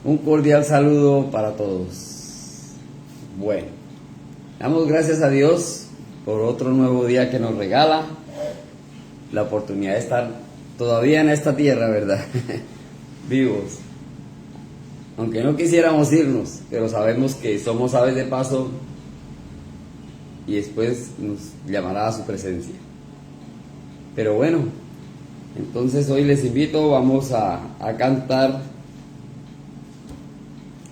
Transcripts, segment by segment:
Un cordial saludo para todos. Bueno, damos gracias a Dios por otro nuevo día que nos regala, la oportunidad de estar todavía en esta tierra, ¿verdad? Vivos. Aunque no quisiéramos irnos, pero sabemos que somos aves de paso y después nos llamará a su presencia. Pero bueno, entonces hoy les invito, vamos a cantar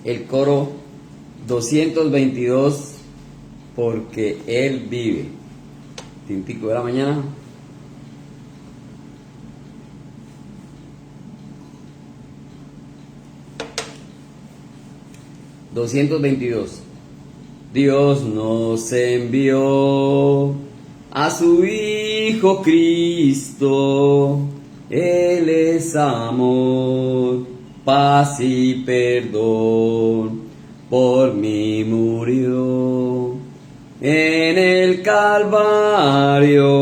el coro 222, porque Él vive. Tintico de la mañana. ...222... Dios nos envió a su Hijo Cristo. Él es amor, paz y perdón. Por mí murió en el Calvario,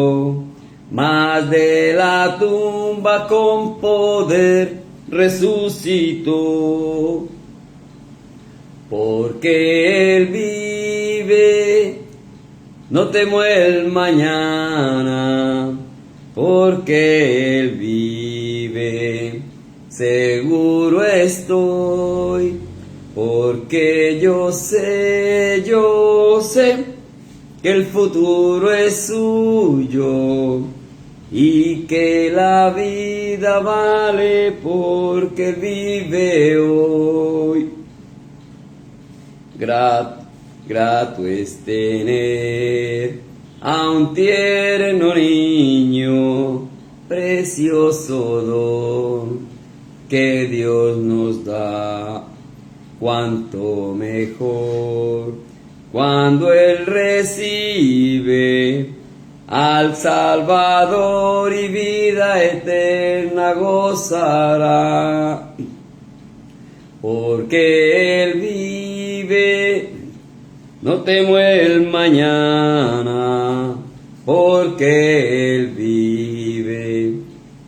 mas de la tumba con poder resucitó. Porque Él vive, no temo el mañana. Porque Él vive, seguro estoy. Porque yo sé que el futuro es suyo y que la vida vale porque Él vive hoy. Grato es tener a un tierno niño, precioso don que Dios nos da. Cuánto mejor cuando Él recibe al Salvador y vida eterna gozará. Porque Él vive, no temo el mañana. Porque Él vive,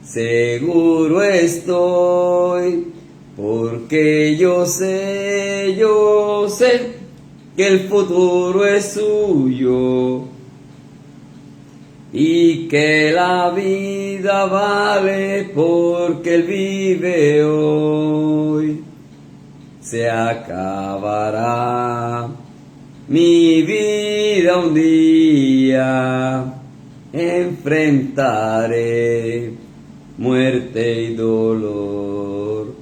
seguro estoy. Porque yo sé que el futuro es suyo y que la vida vale porque Él vive hoy. Se acabará mi vida un día, enfrentaré muerte y dolor,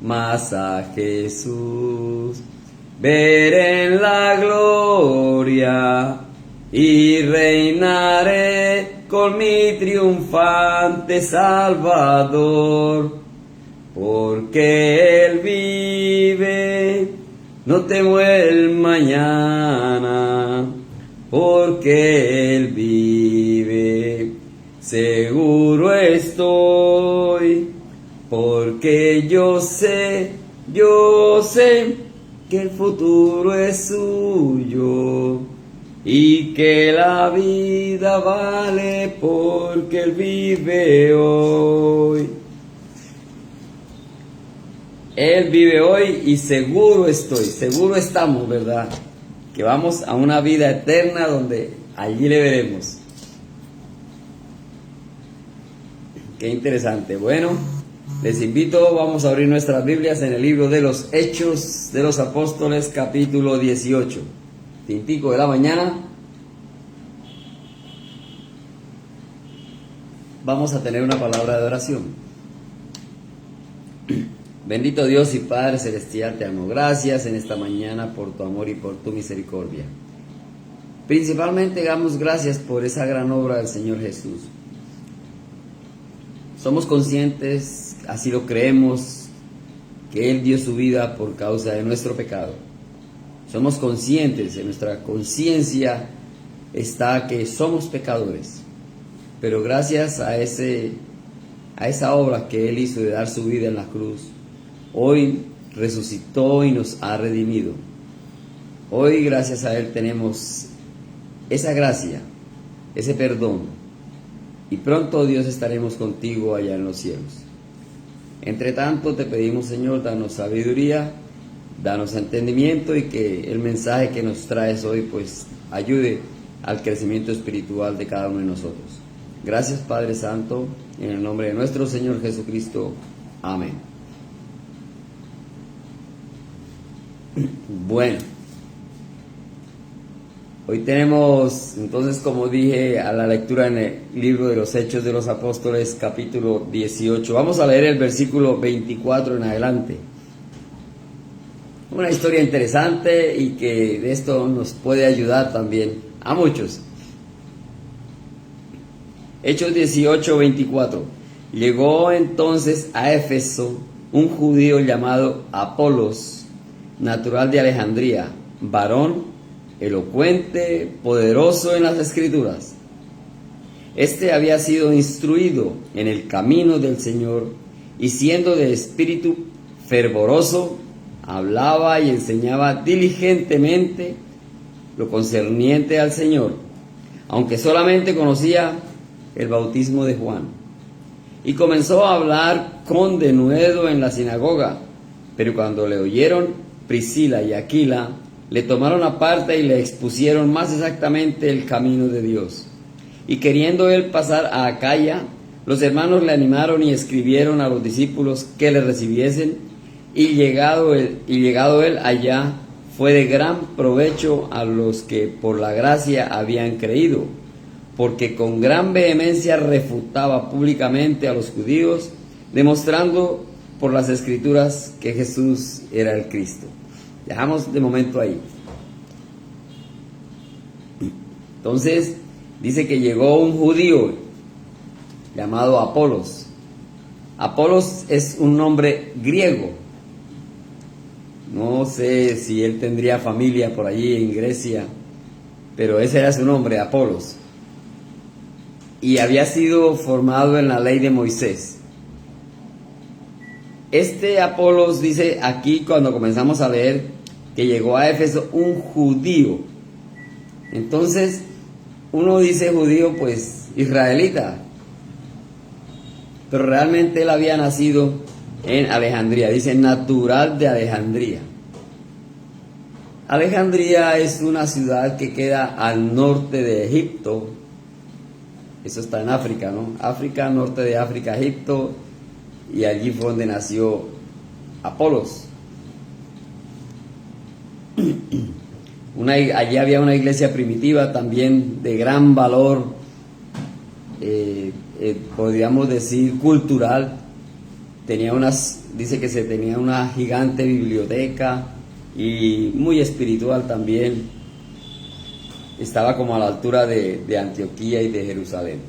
mas a Jesús veré en la gloria y reinaré con mi triunfante Salvador. Porque Él vive, no temo el mañana. Porque Él vive, seguro estoy. Porque yo sé que el futuro es suyo y que la vida vale porque Él vive hoy. Él vive hoy y seguro estamos, ¿verdad? Que vamos a una vida eterna donde allí le veremos. Qué interesante. Bueno, les invito, vamos a abrir nuestras Biblias en el libro de los Hechos de los Apóstoles, capítulo 18. Tintico de la mañana. Vamos a tener una palabra de oración. Bendito Dios y Padre Celestial, te damos gracias en esta mañana por tu amor y por tu misericordia. Principalmente damos gracias por esa gran obra del Señor Jesús. Somos conscientes, así lo creemos, que Él dio su vida por causa de nuestro pecado. Somos conscientes, en nuestra conciencia está que somos pecadores. Pero gracias a esa obra que Él hizo de dar su vida en la cruz, hoy resucitó y nos ha redimido. Hoy gracias a Él tenemos esa gracia, ese perdón. Y pronto, Dios, estaremos contigo allá en los cielos. Entre tanto, te pedimos, Señor, danos sabiduría, danos entendimiento y que el mensaje que nos traes hoy pues ayude al crecimiento espiritual de cada uno de nosotros. Gracias, Padre Santo, en el nombre de nuestro Señor Jesucristo. Amén. Bueno, hoy tenemos entonces, como dije, a la lectura en el libro de los Hechos de los Apóstoles, capítulo 18. Vamos a leer el versículo 24 en adelante. Una historia interesante y que de esto nos puede ayudar también a muchos. Hechos 18, 24. Llegó entonces a Éfeso un judío llamado Apolos, natural de Alejandría, varón elocuente, poderoso en las Escrituras. Este había sido instruido en el camino del Señor y siendo de espíritu fervoroso, hablaba y enseñaba diligentemente lo concerniente al Señor, aunque solamente conocía el bautismo de Juan. Y comenzó a hablar con denuedo en la sinagoga, pero cuando le oyeron Priscila y Aquila, le tomaron aparte y le expusieron más exactamente el camino de Dios. Y queriendo él pasar a Acaya, los hermanos le animaron y escribieron a los discípulos que le recibiesen, y llegado él allá, fue de gran provecho a los que por la gracia habían creído, porque con gran vehemencia refutaba públicamente a los judíos, demostrando por las Escrituras que Jesús era el Cristo. Dejamos de momento ahí. Entonces, dice que llegó un judío llamado Apolos. Apolos es un nombre griego. No sé si él tendría familia por allí en Grecia, pero ese era su nombre, Apolos. Y había sido formado en la ley de Moisés. Este Apolos dice aquí, cuando comenzamos a leer, que llegó a Éfeso un judío. Entonces, uno dice judío, pues israelita, pero realmente él había nacido en Alejandría, dice natural de Alejandría. Alejandría es una ciudad que queda al norte de Egipto. Eso está en África, ¿no? África, norte de África, Egipto, y allí fue donde nació Apolos. Allí había una iglesia primitiva también de gran valor, podríamos decir cultural. Dice que se tenía una gigante biblioteca y muy espiritual también. Estaba como a la altura de Antioquía y de Jerusalén.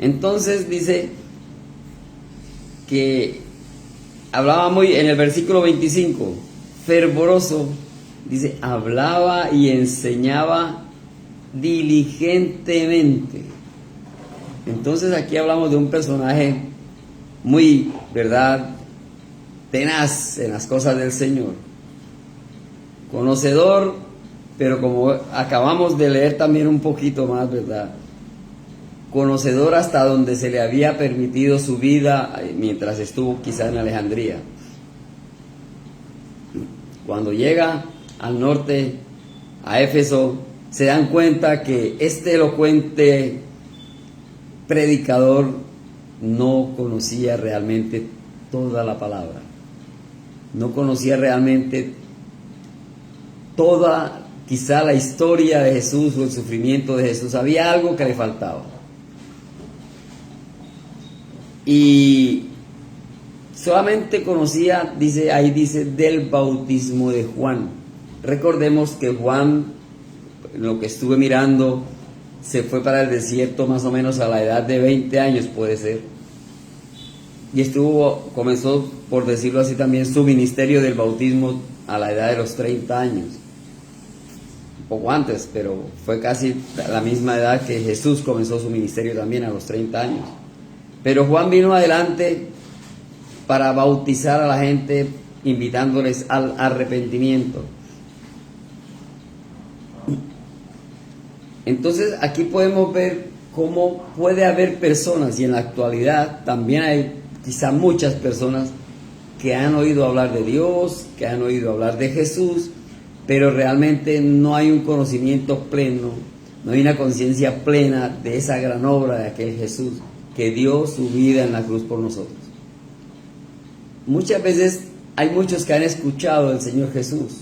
Entonces dice que hablaba en el versículo 25, fervoroso, dice, hablaba y enseñaba diligentemente. Entonces aquí hablamos de un personaje muy, ¿verdad?, tenaz en las cosas del Señor, conocedor, pero como acabamos de leer también un poquito más, ¿verdad?, conocedor hasta donde se le había permitido su vida mientras estuvo quizá en Alejandría. Cuando llega al norte, a Éfeso, se dan cuenta que este elocuente predicador no conocía realmente toda la palabra, no conocía realmente toda quizá la historia de Jesús o el sufrimiento de Jesús. Había algo que le faltaba. Y solamente conocía, dice del bautismo de Juan. Recordemos que Juan, lo que estuve mirando, se fue para el desierto más o menos a la edad de 20 años, puede ser. Y comenzó, por decirlo así también, su ministerio del bautismo a la edad de los 30 años. Un poco antes, pero fue casi a la misma edad que Jesús comenzó su ministerio también, a los 30 años. Pero Juan vino adelante para bautizar a la gente, invitándoles al arrepentimiento. Entonces aquí podemos ver cómo puede haber personas, y en la actualidad también hay quizá muchas personas que han oído hablar de Dios, que han oído hablar de Jesús, pero realmente no hay un conocimiento pleno, no hay una conciencia plena de esa gran obra de aquel Jesús que dio su vida en la cruz por nosotros. Muchas veces hay muchos que han escuchado del Señor Jesús,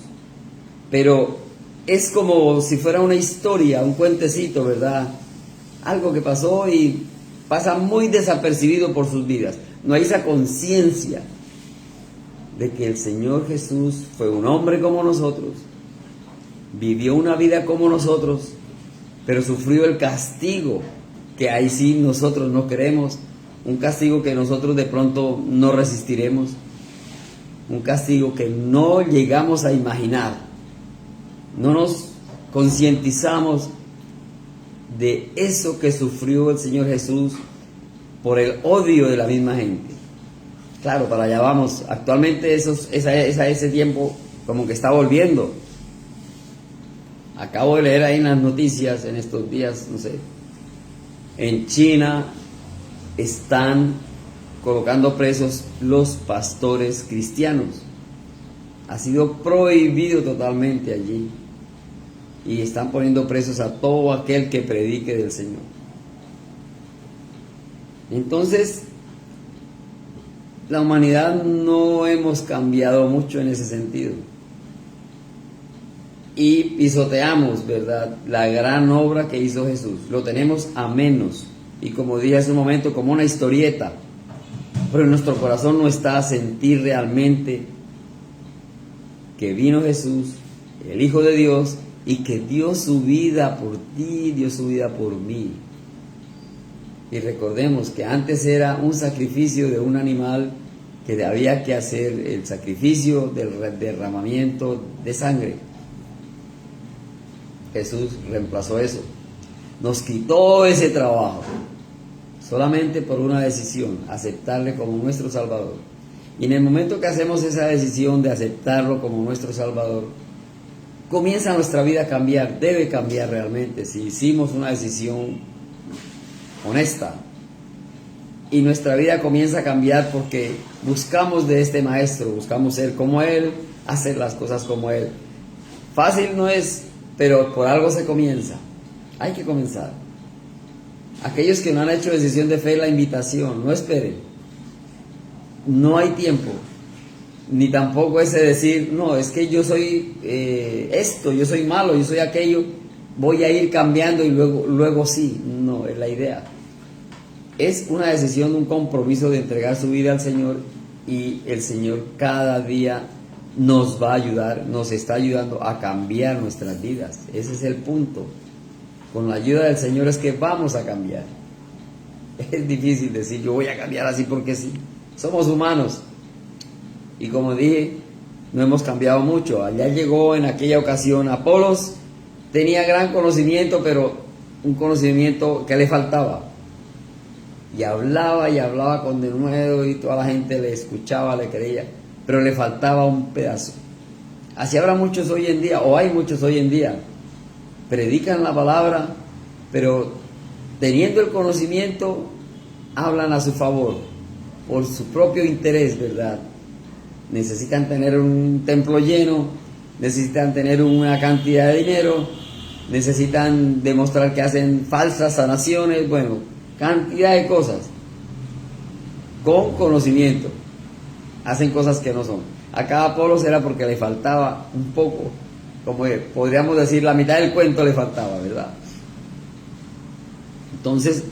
pero es como si fuera una historia, un cuentecito, ¿verdad? Algo que pasó y pasa muy desapercibido por sus vidas. No hay esa conciencia de que el Señor Jesús fue un hombre como nosotros, vivió una vida como nosotros, pero sufrió el castigo que ahí sí nosotros no queremos, un castigo que nosotros de pronto no resistiremos, un castigo que no llegamos a imaginar, no nos concientizamos de eso que sufrió el Señor Jesús por el odio de la misma gente. Claro, para allá vamos. Actualmente ese tiempo como que está volviendo. Acabo de leer ahí en las noticias en estos días, no sé, en China están colocando presos los pastores cristianos. Ha sido prohibido totalmente allí. Y están poniendo presos a todo aquel que predique del Señor. Entonces, la humanidad no hemos cambiado mucho en ese sentido. Y pisoteamos, ¿verdad?, la gran obra que hizo Jesús. Lo tenemos a menos. Y como dije hace un momento, como una historieta. Pero en nuestro corazón no está a sentir realmente que vino Jesús, el Hijo de Dios, y que dio su vida por ti, dio su vida por mí. Y recordemos que antes era un sacrificio de un animal que había que hacer el sacrificio del derramamiento de sangre. Jesús reemplazó eso. Nos quitó ese trabajo solamente por una decisión, aceptarle como nuestro Salvador. Y en el momento que hacemos esa decisión de aceptarlo como nuestro Salvador, comienza nuestra vida a cambiar, debe cambiar realmente, si hicimos una decisión honesta. Y nuestra vida comienza a cambiar porque buscamos de este Maestro, buscamos ser como Él, hacer las cosas como Él. Fácil no es, pero por algo se comienza. Hay que comenzar. Aquellos que no han hecho decisión de fe, la invitación, no esperen. No hay tiempo. Ni tampoco ese decir, no, es que yo soy esto, yo soy malo, yo soy aquello, voy a ir cambiando y luego sí. No, es la idea. Es una decisión, un compromiso de entregar su vida al Señor, y el Señor cada día nos va a ayudar, nos está ayudando a cambiar nuestras vidas. Ese es el punto. Con la ayuda del Señor es que vamos a cambiar. Es difícil decir, yo voy a cambiar así porque sí. Somos humanos. Y como dije, no hemos cambiado mucho. Allá llegó en aquella ocasión Apolos, tenía gran conocimiento, pero un conocimiento que le faltaba. Y hablaba con denuedo, y toda la gente le escuchaba, le creía, pero le faltaba un pedazo. Así habrá muchos hoy en día, o hay muchos hoy en día, predican la palabra, pero teniendo el conocimiento, hablan a su favor, por su propio interés, ¿verdad? Necesitan tener un templo lleno, necesitan tener una cantidad de dinero, necesitan demostrar que hacen falsas sanaciones, bueno, cantidad de cosas. Con conocimiento, hacen cosas que no son. Acá a Apolos era porque le faltaba un poco, como podríamos decir, la mitad del cuento le faltaba, ¿verdad? Entonces,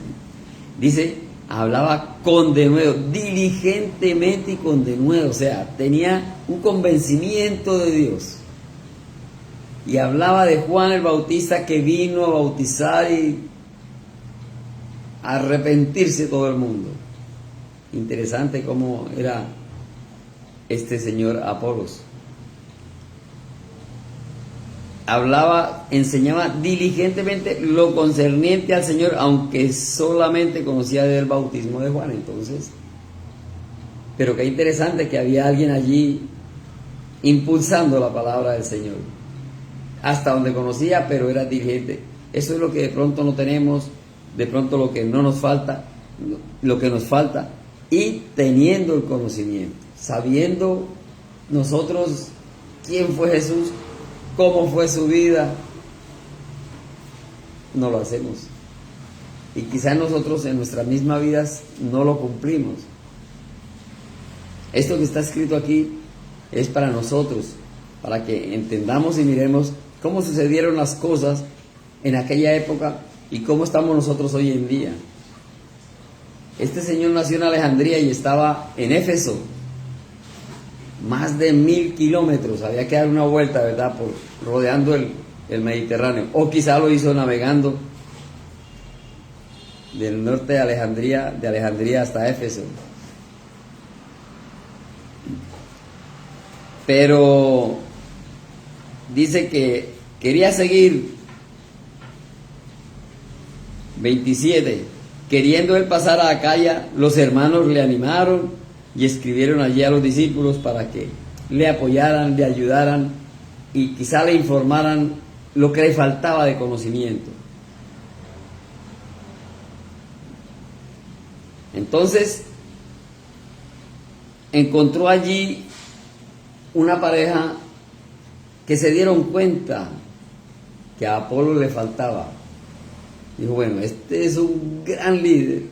dice, hablaba con denuedo, diligentemente y con denuedo, o sea, tenía un convencimiento de Dios. Y hablaba de Juan el Bautista, que vino a bautizar y a arrepentirse todo el mundo. Interesante cómo era este señor Apolos. Hablaba, enseñaba diligentemente lo concerniente al Señor, aunque solamente conocía del bautismo de Juan. Entonces, pero qué interesante que había alguien allí impulsando la palabra del Señor, hasta donde conocía, pero era diligente. Eso es lo que de pronto no tenemos de pronto lo que no nos falta, lo que nos falta, y teniendo el conocimiento, sabiendo nosotros quién fue Jesús, cómo fue su vida, no lo hacemos. Y quizás nosotros en nuestras mismas vidas no lo cumplimos. Esto que está escrito aquí es para nosotros, para que entendamos y miremos cómo sucedieron las cosas en aquella época y cómo estamos nosotros hoy en día. Este señor nació en Alejandría y estaba en Éfeso, más de 1000 kilómetros, había que dar una vuelta, ¿verdad?, por rodeando el Mediterráneo, o quizá lo hizo navegando del norte de Alejandría hasta Éfeso. Pero dice que quería seguir. 27. Queriendo él pasar a Acaya, los hermanos le animaron y escribieron allí a los discípulos para que le apoyaran, le ayudaran y quizá le informaran lo que le faltaba de conocimiento. Entonces, encontró allí una pareja que se dieron cuenta que a Apolo le faltaba. Dijo, bueno, este es un gran líder,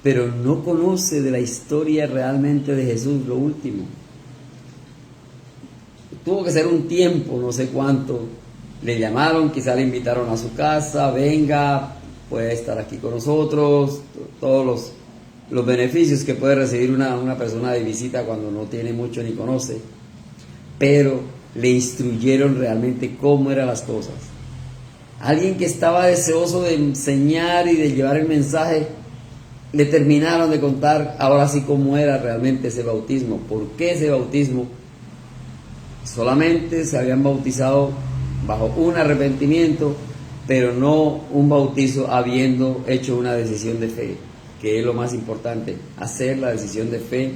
pero no conoce de la historia realmente de Jesús, lo último. Tuvo que ser un tiempo, no sé cuánto. Le llamaron, quizá le invitaron a su casa, venga, puede estar aquí con nosotros, todos los beneficios que puede recibir una persona de visita cuando no tiene mucho ni conoce. Pero le instruyeron realmente cómo eran las cosas. Alguien que estaba deseoso de enseñar y de llevar el mensaje, le terminaron de contar ahora sí cómo era realmente ese bautismo. ¿Por qué ese bautismo? Solamente se habían bautizado bajo un arrepentimiento, pero no un bautizo habiendo hecho una decisión de fe, que es lo más importante, hacer la decisión de fe,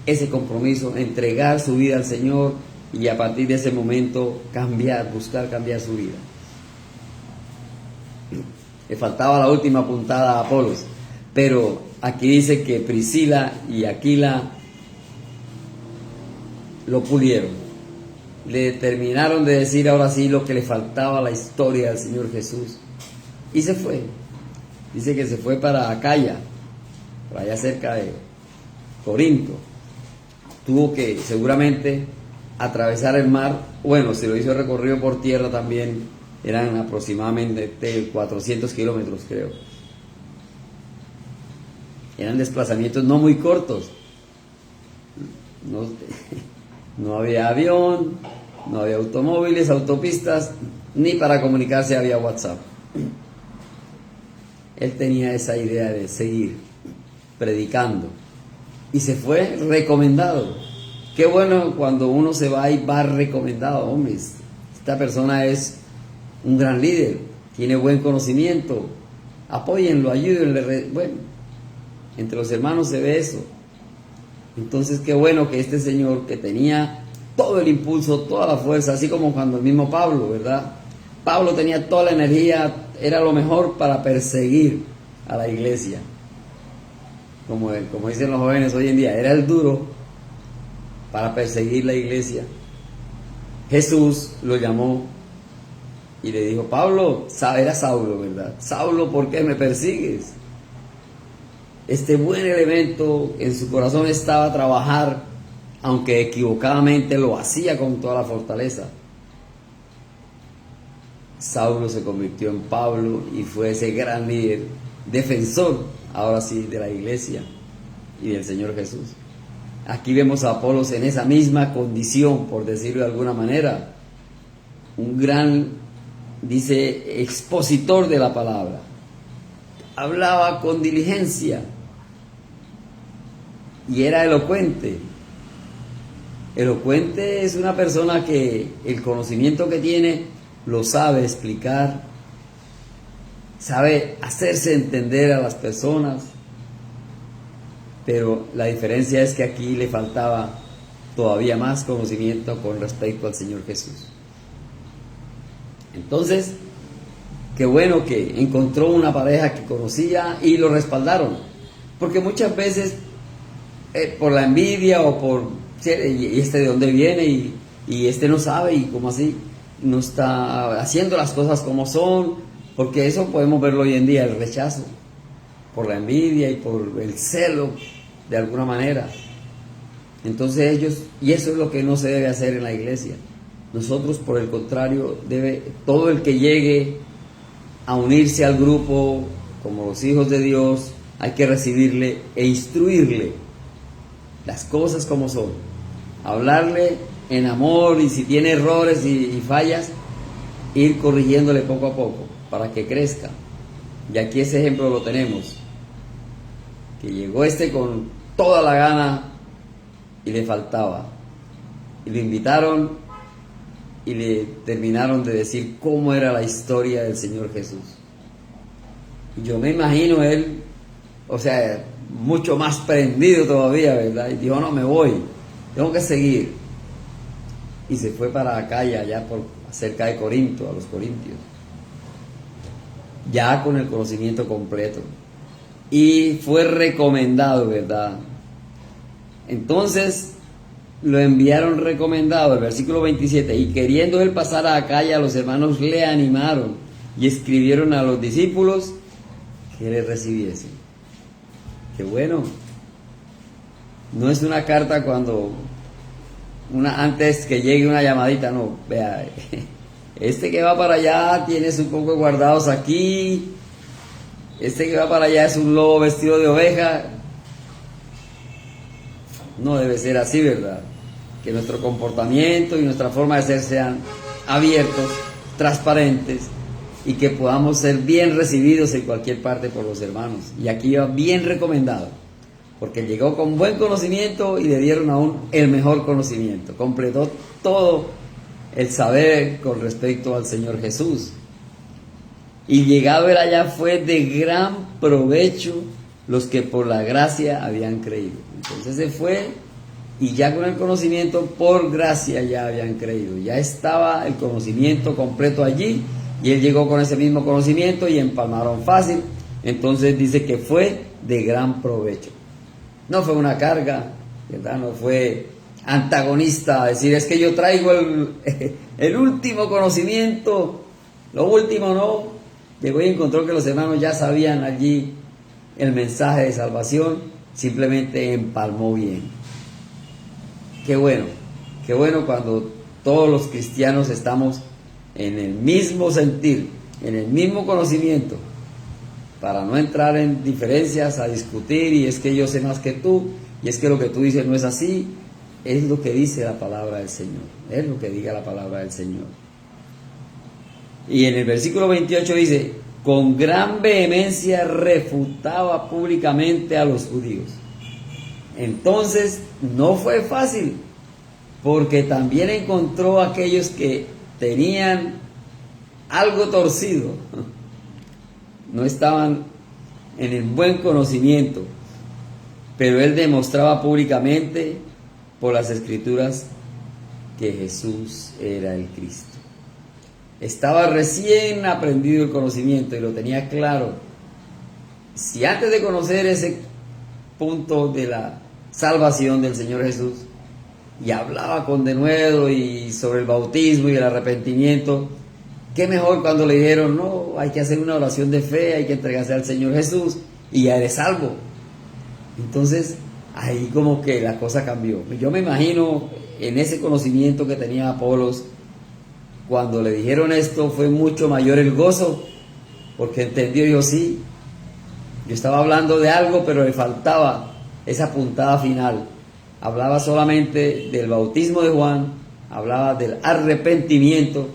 ese compromiso, entregar su vida al Señor y a partir de ese momento cambiar, buscar cambiar su vida. Le faltaba la última puntada a Apolos, pero aquí dice que Priscila y Aquila lo pulieron, le terminaron de decir ahora sí lo que le faltaba a la historia del Señor Jesús y se fue. Dice que se fue para Acaya, por allá cerca de Corinto. Tuvo que seguramente atravesar el mar. Bueno, si lo hizo recorrido por tierra también eran aproximadamente 400 kilómetros, creo. Eran desplazamientos no muy cortos. No había avión, no había automóviles, autopistas, ni para comunicarse había WhatsApp. Él tenía esa idea de seguir predicando y se fue recomendado. Qué bueno cuando uno se va y va recomendado. Hombre, esta persona es un gran líder, tiene buen conocimiento, apóyenlo, ayúdenle. Bueno, entre los hermanos se ve eso. Entonces qué bueno que este señor, que tenía todo el impulso, toda la fuerza, así como cuando el mismo Pablo, ¿verdad? Pablo tenía toda la energía, era lo mejor para perseguir a la iglesia. Como dicen los jóvenes hoy en día, era el duro para perseguir la iglesia. Jesús lo llamó y le dijo, Pablo, era Saulo, ¿verdad? Saulo, ¿por qué me persigues? Este buen elemento en su corazón estaba a trabajar, aunque equivocadamente lo hacía con toda la fortaleza. Saulo se convirtió en Pablo y fue ese gran líder, defensor, ahora sí, de la iglesia y del Señor Jesús. Aquí vemos a Apolos en esa misma condición, por decirlo de alguna manera, un gran, dice, expositor de la palabra. Hablaba con diligencia y era elocuente. Elocuente es una persona que el conocimiento que tiene lo sabe explicar, sabe hacerse entender a las personas, pero la diferencia es que aquí le faltaba todavía más conocimiento con respecto al Señor Jesús. Entonces, Qué bueno que encontró una pareja que conocía y lo respaldaron. Porque muchas veces, por la envidia o por, ¿y este de dónde viene? Y este no sabe, y como así, no está haciendo las cosas como son. Porque eso podemos verlo hoy en día, el rechazo, por la envidia y por el celo, de alguna manera. Entonces ellos, y eso es lo que no se debe hacer en la iglesia. Nosotros, por el contrario, todo el que llegue a unirse al grupo como los hijos de Dios, hay que recibirle e instruirle las cosas como son, hablarle en amor, y si tiene errores y fallas, ir corrigiéndole poco a poco para que crezca. Y aquí ese ejemplo lo tenemos, que llegó con toda la gana y le faltaba, y lo invitaron y le terminaron de decir cómo era la historia del Señor Jesús. Y yo me imagino él, o sea, mucho más prendido todavía, ¿verdad? Y dijo, no, me voy, tengo que seguir. Y se fue para Acaya, allá cerca de Corinto, a los corintios, ya con el conocimiento completo. Y fue recomendado, ¿verdad? Entonces lo enviaron recomendado, el versículo 27, y queriendo él pasar a Acaya, los hermanos le animaron y escribieron a los discípulos que le recibiesen. Qué bueno. No es una carta cuando antes que llegue una llamadita, no, vea, este que va para allá tiene sus pocos guardados aquí, este que va para allá es un lobo vestido de oveja. No debe ser así, ¿verdad? Que nuestro comportamiento y nuestra forma de ser sean abiertos, transparentes, y que podamos ser bien recibidos en cualquier parte por los hermanos. Y aquí va bien recomendado, porque llegó con buen conocimiento y le dieron aún el mejor conocimiento. Completó todo el saber con respecto al Señor Jesús. Y llegado él allá, fue de gran provecho los que por la gracia habían creído. Entonces se fue, y ya con el conocimiento por gracia ya habían creído. Ya estaba el conocimiento completo allí, y él llegó con ese mismo conocimiento y empalmaron fácil. Entonces dice que fue de gran provecho. No fue una carga, ¿verdad? No fue antagonista, decir, es que yo traigo el último conocimiento, lo último no. Llegó y encontró que los hermanos ya sabían allí el mensaje de salvación, simplemente empalmó bien. Qué bueno cuando todos los cristianos estamos en el mismo sentir, en el mismo conocimiento, para no entrar en diferencias, a discutir, y es que yo sé más que tú, y es que lo que tú dices no es así. Es lo que dice la palabra del Señor, es lo que diga la palabra del Señor. Y en el versículo 28 dice, con gran vehemencia refutaba públicamente a los judíos. Entonces no fue fácil, porque también encontró a aquellos que tenían algo torcido, no estaban en el buen conocimiento, pero él demostraba públicamente por las Escrituras que Jesús era el Cristo. Estaba recién aprendido el conocimiento y lo tenía claro. Si antes de conocer ese punto de la salvación del Señor Jesús, y hablaba con denuedo y sobre el bautismo y el arrepentimiento, qué mejor cuando le dijeron, no, hay que hacer una oración de fe, hay que entregarse al Señor Jesús y ya eres salvo. Entonces ahí como que la cosa cambió. Yo me imagino en ese conocimiento que tenía Apolos, cuando le dijeron esto, fue mucho mayor el gozo, porque entendió, yo sí, yo estaba hablando de algo, pero le faltaba esa puntada final. Hablaba solamente del bautismo de Juan, hablaba del arrepentimiento,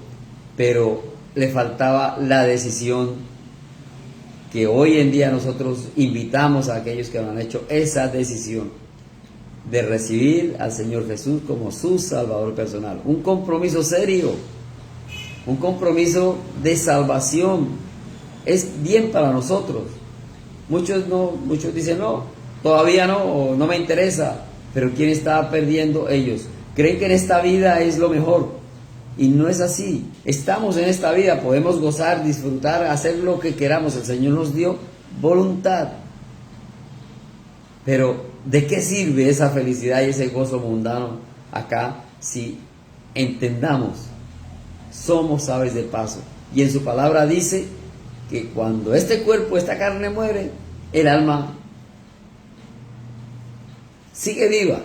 pero le faltaba la decisión que hoy en día nosotros invitamos a aquellos que no han hecho esa decisión de recibir al Señor Jesús como su Salvador personal. Un compromiso serio, un compromiso de salvación. Es bien para nosotros. Muchos dicen, no, todavía no, o no me interesa. Pero ¿quién está perdiendo? Ellos. Creen que en esta vida es lo mejor. Y no es así. Estamos en esta vida, podemos gozar, disfrutar, hacer lo que queramos. El Señor nos dio voluntad. Pero ¿de qué sirve esa felicidad y ese gozo mundano acá si entendamos? Somos aves de paso. Y en su palabra dice que cuando este cuerpo, esta carne muere, el alma sigue viva.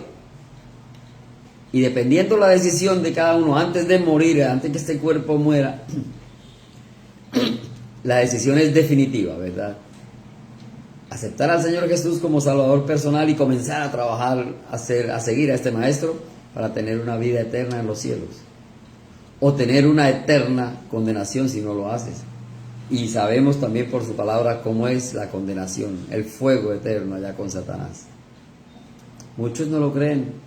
Y dependiendo la decisión de cada uno antes de morir, antes que este cuerpo muera, la decisión es definitiva, ¿verdad? Aceptar al Señor Jesús como Salvador personal y comenzar a trabajar, a seguir a este Maestro para tener una vida eterna en los cielos. O tener una eterna condenación si no lo haces. Y sabemos también por su palabra cómo es la condenación, el fuego eterno allá con Satanás. Muchos no lo creen.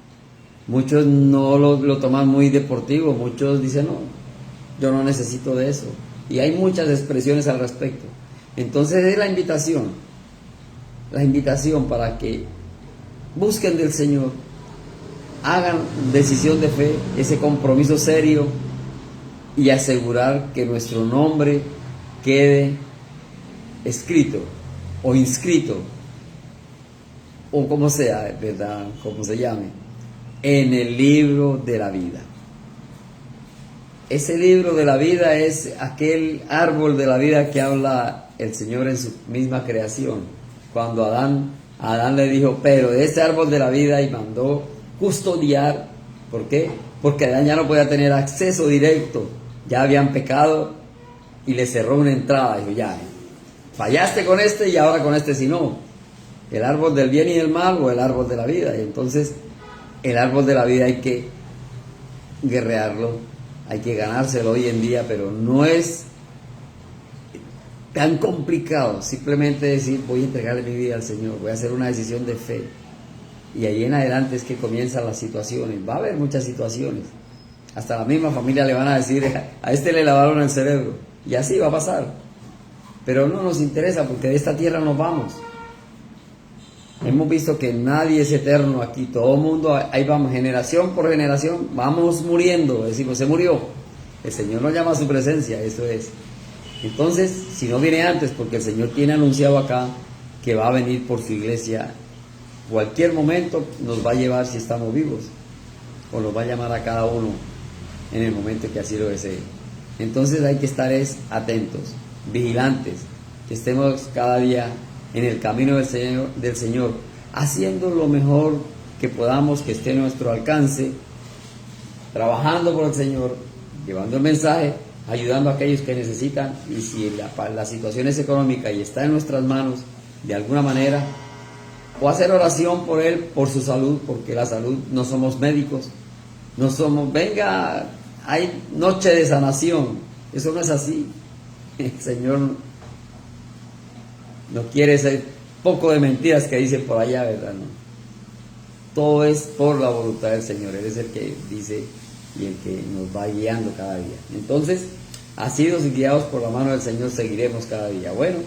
Muchos no lo toman muy deportivo, muchos dicen, no, yo no necesito de eso. Y hay muchas expresiones al respecto. Entonces es la invitación para que busquen del Señor, hagan decisión de fe, ese compromiso serio y asegurar que nuestro nombre quede escrito o inscrito o como sea, ¿verdad? Como se llame, en el libro de la vida. Ese libro de la vida es aquel árbol de la vida que habla el Señor en su misma creación. Cuando a Adán le dijo, pero de este árbol de la vida, y mandó custodiar. ¿Por qué? Porque Adán ya no podía tener acceso directo. Ya habían pecado y le cerró una entrada. Dijo, ya, fallaste con este y ahora con este si no. El árbol del bien y del mal o el árbol de la vida. Y entonces el árbol de la vida hay que guerrearlo, hay que ganárselo hoy en día, pero no es tan complicado simplemente decir voy a entregarle mi vida al Señor, voy a hacer una decisión de fe. Y ahí en adelante es que comienzan las situaciones. Va a haber muchas situaciones. Hasta la misma familia le van a decir, a este le lavaron el cerebro. Y así va a pasar. Pero no nos interesa porque de esta tierra nos vamos. Hemos visto que nadie es eterno aquí, todo el mundo, ahí vamos, generación por generación, vamos muriendo, decimos, se murió. El Señor nos llama a su presencia, eso es. Entonces, si no viene antes, porque el Señor tiene anunciado acá que va a venir por su iglesia, cualquier momento nos va a llevar si estamos vivos, o nos va a llamar a cada uno en el momento que así lo desee. Entonces hay que estar atentos, vigilantes, que estemos cada día en el camino del Señor, haciendo lo mejor que podamos, que esté a nuestro alcance, trabajando por el Señor, llevando el mensaje, ayudando a aquellos que necesitan. Y si la situación es económica y está en nuestras manos, de alguna manera, o hacer oración por él, por su salud, porque la salud, no somos médicos, no somos, venga, hay noche de sanación, eso no es así. El Señor no quiere ser poco de mentiras que dicen por allá, ¿verdad? No. Todo es por la voluntad del Señor. Él es el que dice y el que nos va guiando cada día. Entonces, asidos y guiados por la mano del Señor, seguiremos cada día. Bueno,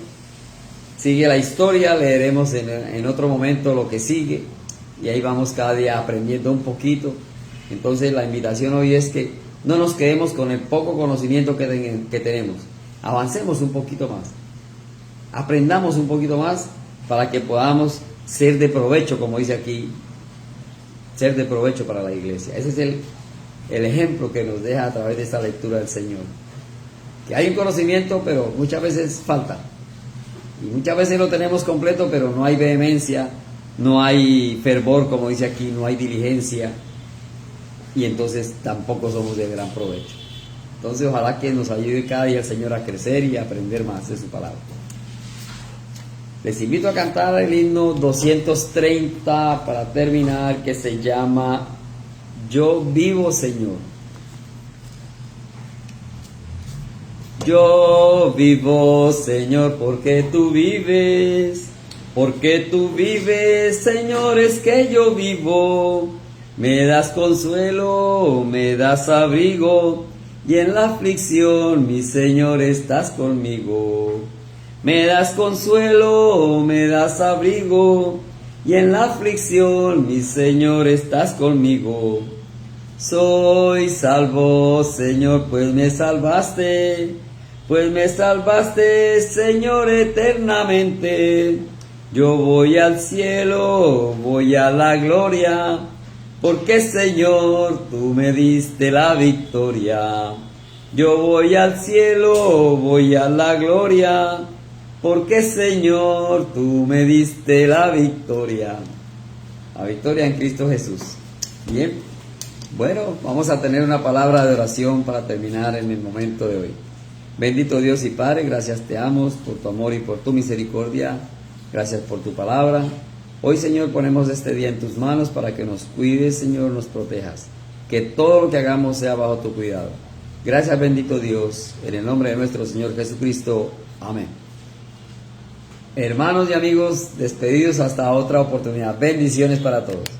sigue la historia, leeremos en otro momento lo que sigue, y ahí vamos cada día aprendiendo un poquito. Entonces, la invitación hoy es que no nos quedemos con el poco conocimiento que tenemos. Avancemos un poquito más. Aprendamos un poquito más para que podamos ser de provecho, como dice aquí, ser de provecho para la iglesia. Ese es el ejemplo que nos deja a través de esta lectura del Señor. Que hay un conocimiento, pero muchas veces falta. Y muchas veces lo tenemos completo, pero no hay vehemencia, no hay fervor, como dice aquí, no hay diligencia. Y entonces tampoco somos de gran provecho. Entonces ojalá que nos ayude cada día el Señor a crecer y a aprender más de su palabra. Les invito a cantar el himno 230 para terminar, que se llama Yo vivo, Señor. Yo vivo, Señor, porque tú vives. Porque tú vives, Señor, es que yo vivo. Me das consuelo, me das abrigo, y en la aflicción, mi Señor, estás conmigo. Me das consuelo, me das abrigo, y en la aflicción, mi Señor, estás conmigo. Soy salvo, Señor, pues me salvaste, Señor, eternamente. Yo voy al cielo, voy a la gloria, porque, Señor, tú me diste la victoria. Yo voy al cielo, voy a la gloria, porque, Señor, tú me diste la victoria. La victoria en Cristo Jesús. Bien. Bueno, vamos a tener una palabra de oración para terminar en el momento de hoy. Bendito Dios y Padre, gracias te damos por tu amor y por tu misericordia. Gracias por tu palabra. Hoy, Señor, ponemos este día en tus manos para que nos cuides, Señor, nos protejas. Que todo lo que hagamos sea bajo tu cuidado. Gracias, bendito Dios, en el nombre de nuestro Señor Jesucristo. Amén. Hermanos y amigos, despedidos hasta otra oportunidad. Bendiciones para todos.